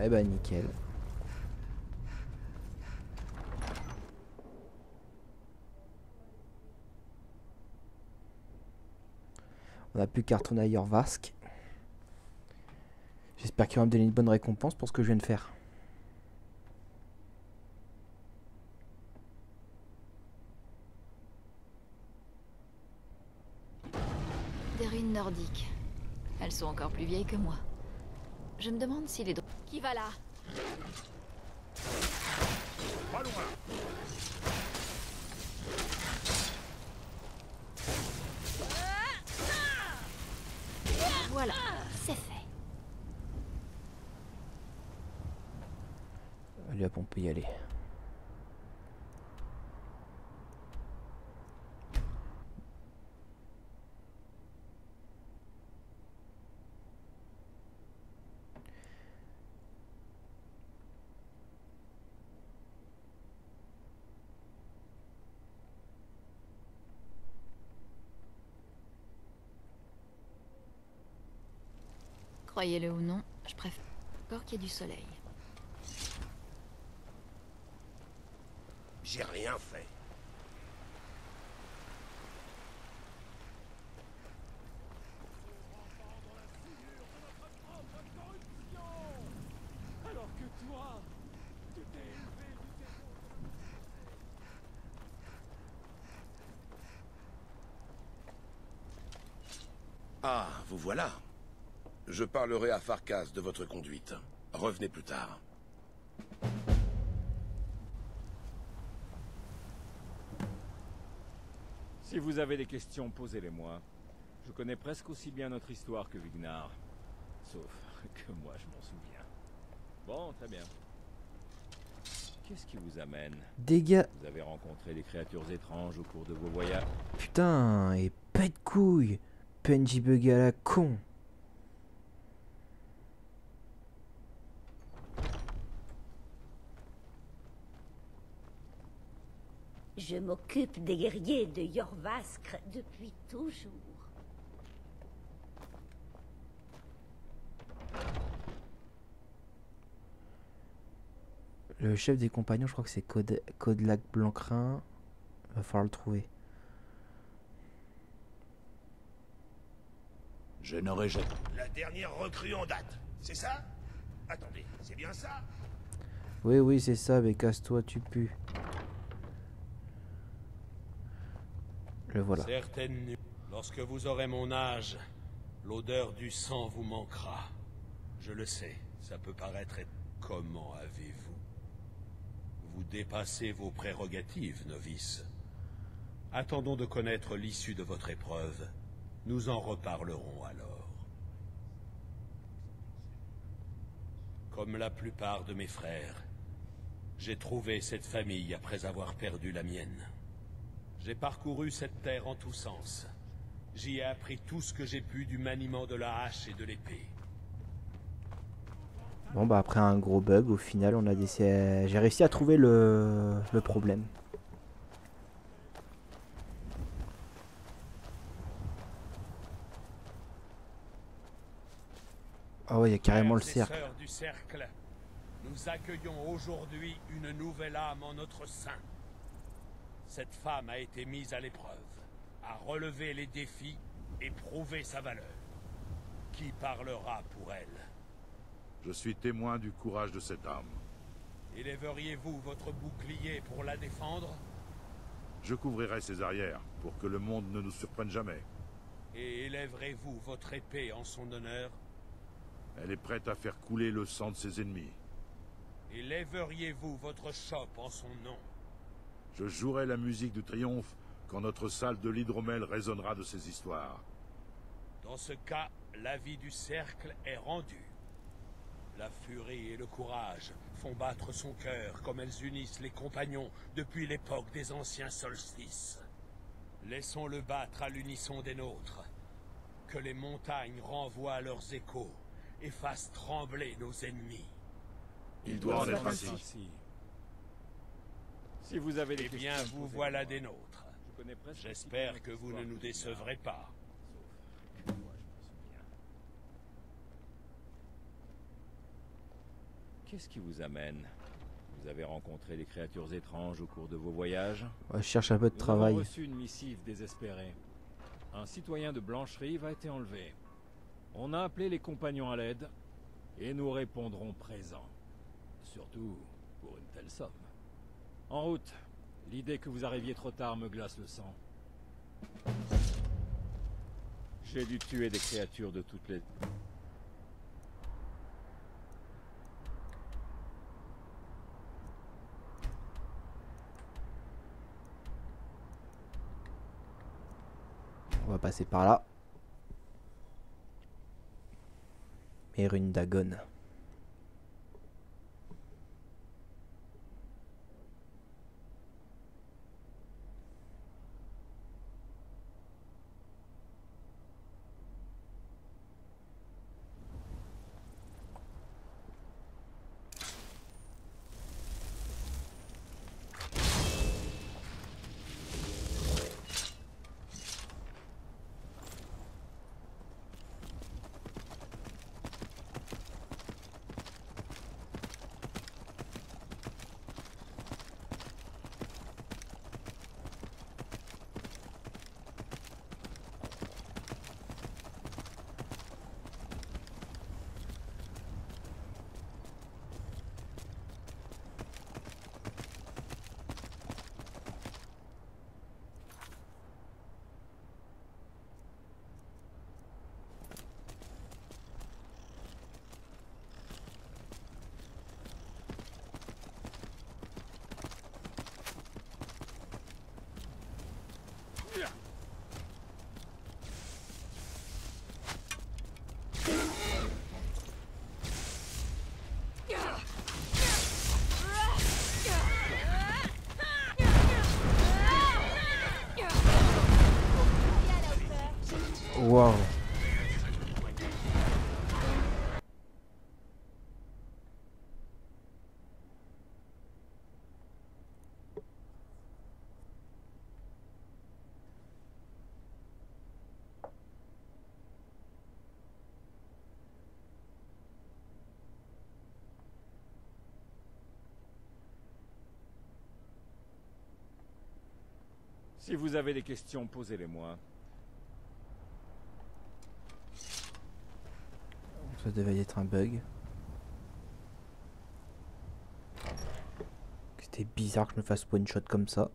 Eh bah nickel. On n'a plus qu'à retourner à Jorvask. J'espère qu'il va me donner une bonne récompense pour ce que je viens de faire. Des ruines nordiques. Elles sont encore plus vieilles que moi. Je me demande si les... Qui va là? Pas loin. Voilà, c'est fait. Allez hop, on peut y aller. Croyez-le ou non, je préfère encore qu'il y ait du soleil. J'ai rien fait. Alors que toi, tu t'es élevé du terreau. Ah, vous voilà. Je parlerai à Farkas de votre conduite. Revenez plus tard. Si vous avez des questions, posez-les-moi. Je connais presque aussi bien notre histoire que Vignar. Sauf que moi, je m'en souviens. Bon, très bien. Qu'est-ce qui vous amène? Dégâts. Vous avez rencontré des créatures étranges au cours de vos voyages? Putain, et pas de couilles. PNJ bug à la con. Je m'occupe des guerriers de Jorvaskr depuis toujours. Le chef des compagnons, je crois que c'est Codelac Blancrin. Va falloir le trouver. Je n'aurais jamais... La dernière recrue en date, c'est ça? Attendez, c'est bien ça? Oui, oui, c'est ça, mais casse-toi, tu pues. Le voilà. Certaines nuits, lorsque vous aurez mon âge, l'odeur du sang vous manquera. Je le sais, ça peut paraître... Comment avez-vous? Vous dépassez vos prérogatives, novice. Attendons de connaître l'issue de votre épreuve. Nous en reparlerons alors. Comme la plupart de mes frères, j'ai trouvé cette famille après avoir perdu la mienne. J'ai parcouru cette terre en tous sens. J'y ai appris tout ce que j'ai pu du maniement de la hache et de l'épée. Bon, bah après un gros bug, au final, on a j'ai réussi à trouver le problème. Ah ouais, il y a carrément le Frères et cercle. sœurs du cercle, nous accueillons aujourd'hui une nouvelle âme en notre sein. Cette femme a été mise à l'épreuve, a relevé les défis et prouvé sa valeur. Qui parlera pour elle? Je suis témoin du courage de cette âme. Élèveriez-vous votre bouclier pour la défendre? Je couvrirai ses arrières pour que le monde ne nous surprenne jamais. Et élèverez-vous votre épée en son honneur? Elle est prête à faire couler le sang de ses ennemis. Élèveriez-vous votre chope en son nom? Je jouerai la musique du triomphe quand notre salle de l'hydromel résonnera de ses histoires. Dans ce cas, l'avis du cercle est rendu. La furie et le courage font battre son cœur comme elles unissent les compagnons depuis l'époque des anciens solstices. Laissons-le battre à l'unisson des nôtres. Que les montagnes renvoient leurs échos et fassent trembler nos ennemis. Il doit en être ainsi. Si vous avez des Eh questions, bien, vous posez-les-moi. voilà des nôtres. Je connais presque aussi bien J'espère notre que vous histoire ne nous que Vignar. décevrez pas. Sauf que moi, je m'en souviens. Qu'est-ce qui vous amène? Vous avez rencontré des créatures étranges au cours de vos voyages? Ouais, je cherche un peu de Nous travail. avons reçu une missive désespérée. Un citoyen de Blancherive a été enlevé. On a appelé les compagnons à l'aide, et nous répondrons présents. Surtout pour une telle somme. En route, l'idée que vous arriviez trop tard me glace le sang. J'ai dû tuer des créatures de toutes les... On va passer par là. Mérune Dagon. Wow. Si vous avez des questions, posez-les-moi. Ça devait être un bug. C'était bizarre que je me fasse one shot comme ça.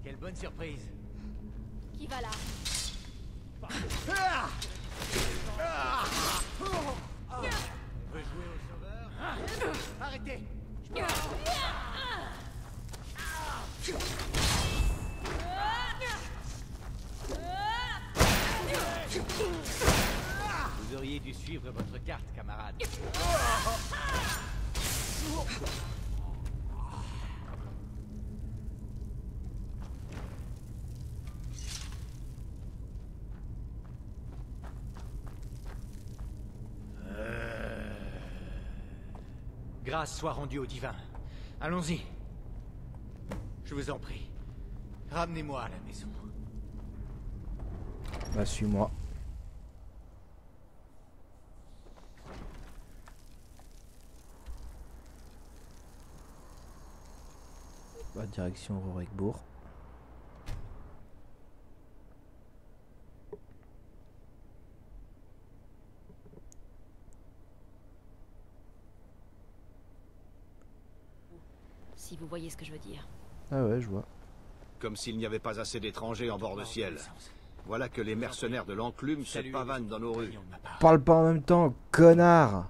Quelle bonne surprise. Qui va là? On veut jouer au sauveur? Arrêtez! Vous auriez dû suivre votre carte, camarade. Grâce soit rendue au divin. Allons-y. Je vous en prie. Ramenez-moi à la maison. Bah, suis-moi. Bah, direction Rorikbourg. Si vous voyez ce que je veux dire. Ah ouais, je vois. Comme s'il n'y avait pas assez d'étrangers en bord de ciel. Voilà que les mercenaires de l'enclume se pavanent dans nos rues. Parle pas en même temps, connard!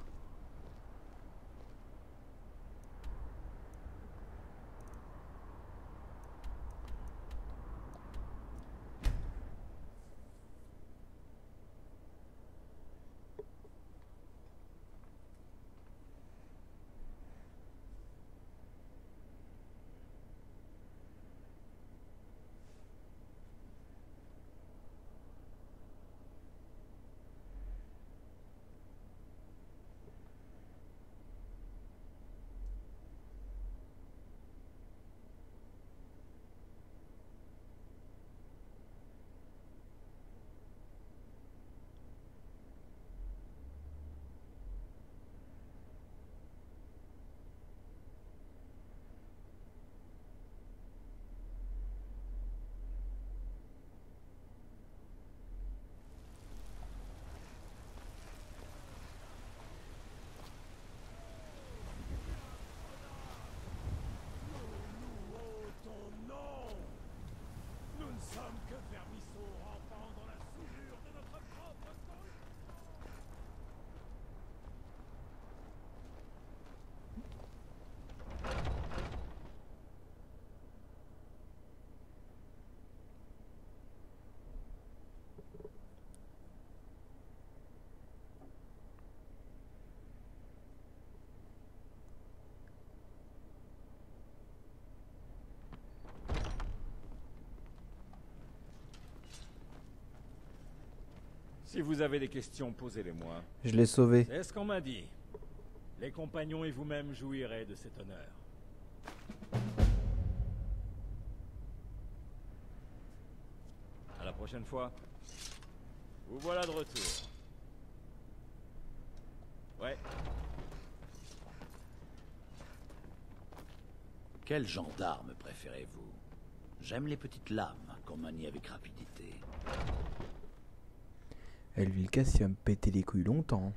Si vous avez des questions, posez-les-moi. Je l'ai sauvé. C'est ce qu'on m'a dit. Les compagnons et vous-même jouirez de cet honneur. À la prochaine fois. Vous voilà de retour. Ouais. Quel gendarme préférez-vous? J'aime les petites lames qu'on manie avec rapidité. Elvilka s'y va me péter les couilles longtemps.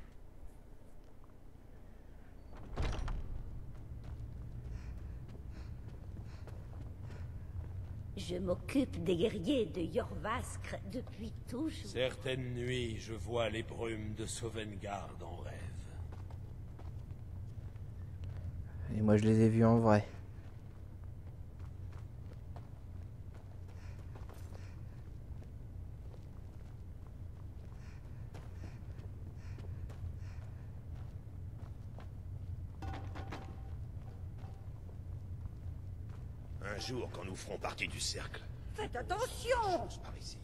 Je m'occupe des guerriers de Jorvaskr depuis toujours. Certaines nuits, je vois les brumes de Sovngarde en rêve. Et moi je les ai vus en vrai. Un jour, quand nous ferons partie du cercle. Faites attention! Par ici.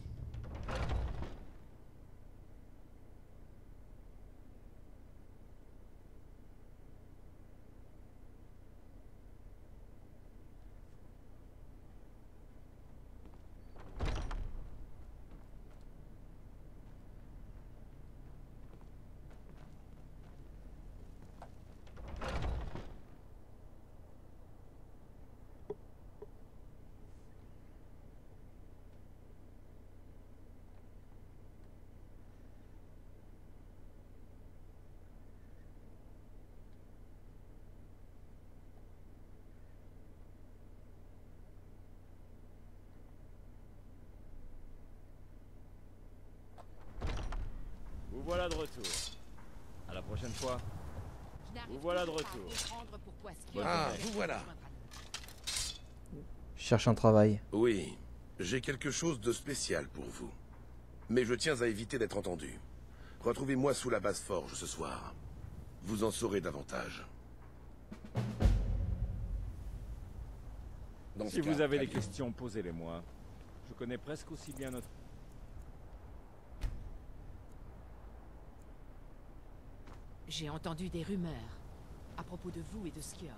Vous voilà de retour. À la prochaine fois. Vous voilà de retour. Ah, vous voilà. Je cherche un travail. Oui, j'ai quelque chose de spécial pour vous. Mais je tiens à éviter d'être entendu. Retrouvez-moi sous la base forge ce soir. Vous en saurez davantage. Dans Si ce cas, vous avez très des bien. questions, posez-les-moi. Je connais presque aussi bien notre... J'ai entendu des rumeurs à propos de vous et de Skior.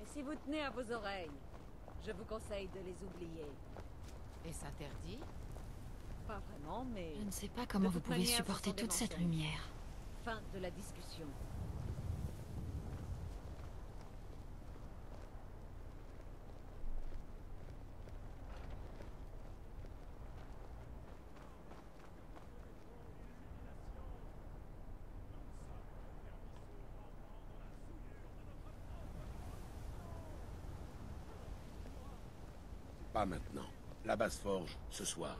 Et si vous tenez à vos oreilles, je vous conseille de les oublier. Est-ce interdit? Pas vraiment, mais... Je ne sais pas comment de vous toute pouvez manière, supporter ce sont des toute cette mensonges. lumière. Fin de la discussion. Pas maintenant. La base forge, ce soir.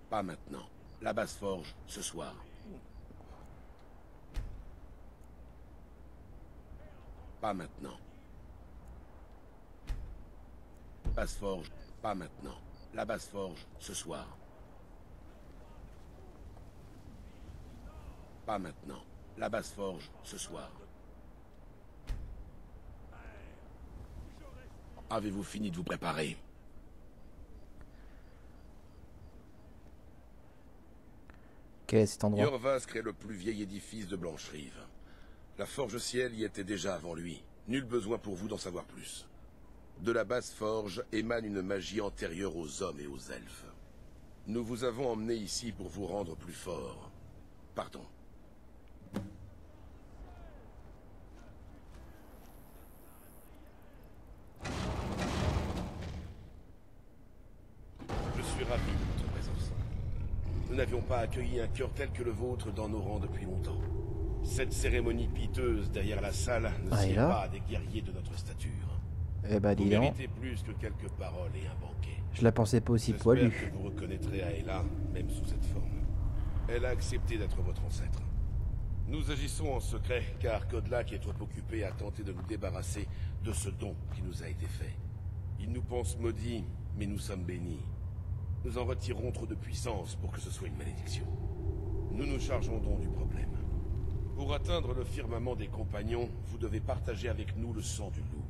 Pas maintenant. La base forge, ce soir. Pas maintenant. Base forge, pas maintenant. La base forge, ce soir. Pas maintenant. La base forge, ce soir. Avez-vous fini de vous préparer? Quel est cet endroit? Jorvaskr est le plus vieil édifice de Blancherive. La forge ciel y était déjà avant lui. Nul besoin pour vous d'en savoir plus. De la base forge émane une magie antérieure aux hommes et aux elfes. Nous vous avons emmené ici pour vous rendre plus fort. Partons. Je suis ravi de votre présence. Nous n'avions pas accueilli un cœur tel que le vôtre dans nos rangs depuis longtemps. Cette cérémonie piteuse derrière la salle ne Ah, et sied là pas à des guerriers de notre stature. Eh bah Vous dis donc. méritez plus que quelques paroles et un banquet. Je la pensais pas aussi J'espère poilue. que vous reconnaîtrez Aela, même sous cette forme. Elle a accepté d'être votre ancêtre. Nous agissons en secret, car Kodlak est trop occupé à tenter de nous débarrasser de ce don qui nous a été fait. Il nous pense maudits, mais nous sommes bénis. Nous en retirerons trop de puissance pour que ce soit une malédiction. Nous nous chargeons donc du problème. Pour atteindre le firmament des compagnons, vous devez partager avec nous le sang du loup.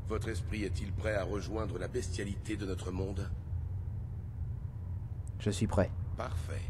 Votre esprit est-il prêt à rejoindre la bestialité de notre monde? Je suis prêt. Parfait.